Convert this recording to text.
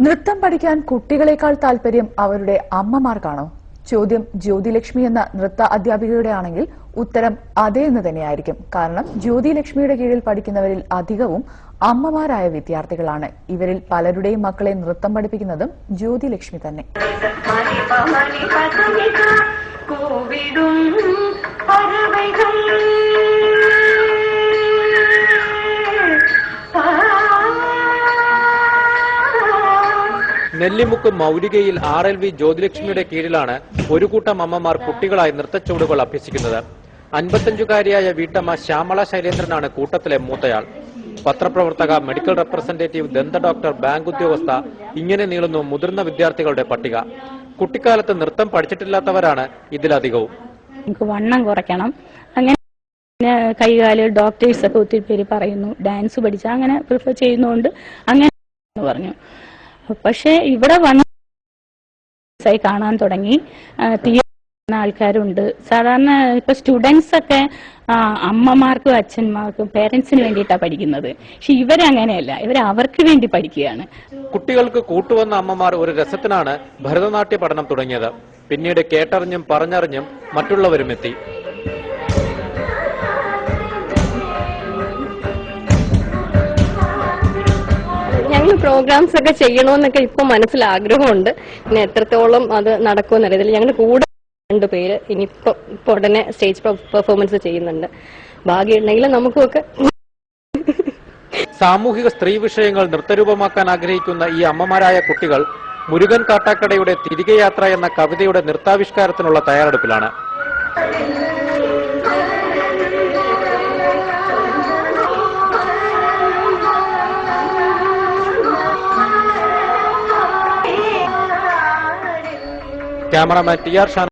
നൃത്തം പഠിക്കാൻ കുട്ടികളെക്കാൾ താല്പര്യം അവരുടെ അമ്മമാർക്കാണോ? ചോദ്യം ജ്യോതിലക്ഷ്മി എന്ന നൃത്ത അധ്യാപികയുടെ ആണെങ്കിൽ ഉത്തരം അതെ എന്ന് തന്നെയായിരിക്കും. കാരണം ജ്യോതിലക്ഷ്മിയുടെ കീഴിൽ പഠിക്കുന്നവരിൽ അധികവും അമ്മമാരായ വിദ്യാർത്ഥികളാണ്. ഇവരിൽ പലരുടെയും മക്കളെ നൃത്തം പഠിപ്പിക്കുന്നതും ജ്യോതിലക്ഷ്മി തന്നെ. നെല്ലിമുക്ക് മൗലികയിൽ RLV ജ്യോതിലക്ഷ്മിയുടെ കീഴിലാണ് ഒരു കൂട്ടം അമ്മമാർ കുട്ടികളായി നൃത്തച്ചുവടുകൾ അഭ്യസിക്കുന്നത്. 55-കാരിയായ വീട്ടമ്മ ശ്യാമള ശൈലേന്ദ്രനാണ് കൂട്ടത്തിലെ മൂത്തയാൾ. പത്രപ്രവർത്തക, മെഡിക്കൽ റെപ്രസെന്റേറ്റീവ്, ദന്ത ഡോക്ടർ, ബാങ്ക് ഉദ്യോഗസ്ഥ, ഇങ്ങനെ നീളുന്നു മുതിർന്ന വിദ്യാർത്ഥികളുടെ പട്ടിക. കുട്ടിക്കാലത്ത് നൃത്തം പഠിച്ചിട്ടില്ലാത്തവരാണ് ഇതിലധികവും. വണ്ണം കുറയ്ക്കണം, അങ്ങനെ കൈകാല് ഡോക്ടേഴ്സ് ഒക്കെ ഒത്തിരി പേര് പറയുന്നു ഡാൻസ് പഠിച്ചാൽ അങ്ങനെ പ്രിഫർ ചെയ്യുന്നതുകൊണ്ട് അങ്ങനെ പറഞ്ഞു. പക്ഷെ ഇവിടെ വണ്ണായി കാണാൻ തുടങ്ങി. ആൾക്കാരുണ്ട്. സാധാരണ ഇപ്പൊ സ്റ്റുഡൻസ് ഒക്കെ അമ്മമാർക്കും അച്ഛന്മാർക്കും പേരൻസിന് വേണ്ടിയിട്ടാണ് പഠിക്കുന്നത്. പക്ഷെ ഇവരങ്ങനെയല്ല, അവർക്ക് വേണ്ടി പഠിക്കുകയാണ്. കുട്ടികൾക്ക് കൂട്ടുവന്ന അമ്മമാർ ഒരു രസത്തിനാണ് ഭരതനാട്യ പഠനം തുടങ്ങിയത്. പിന്നീട് കേട്ടറിഞ്ഞും പറഞ്ഞറിഞ്ഞും മറ്റുള്ളവരും എത്തി. ഞങ്ങൾ പ്രോഗ്രാംസ് ഒക്കെ ചെയ്യണമെന്നൊക്കെ ഇപ്പൊ മനസ്സിൽ ആഗ്രഹമുണ്ട്. പിന്നെ എത്രത്തോളം അത് നടക്കുമെന്ന് അറിയത്തില്ല. ഞങ്ങൾ കൂടെ 2 പേര് ഇനിയിപ്പോ ഉടനെ സ്റ്റേജ് പെർഫോമൻസ് ചെയ്യുന്നുണ്ട്. ഭാഗ്യമുണ്ടെങ്കിൽ നമുക്കൊക്കെ. സാമൂഹിക സ്ത്രീ വിഷയങ്ങൾ നൃത്തരൂപമാക്കാൻ ആഗ്രഹിക്കുന്ന ഈ അമ്മമാരായ കുട്ടികൾ മുരുകൻ കാട്ടാക്കടയുടെ തിരികെ യാത്ര എന്ന കവിതയുടെ നൃത്താവിഷ്കാരത്തിനുള്ള തയ്യാറെടുപ്പിലാണ്. Cameraman TR Shaan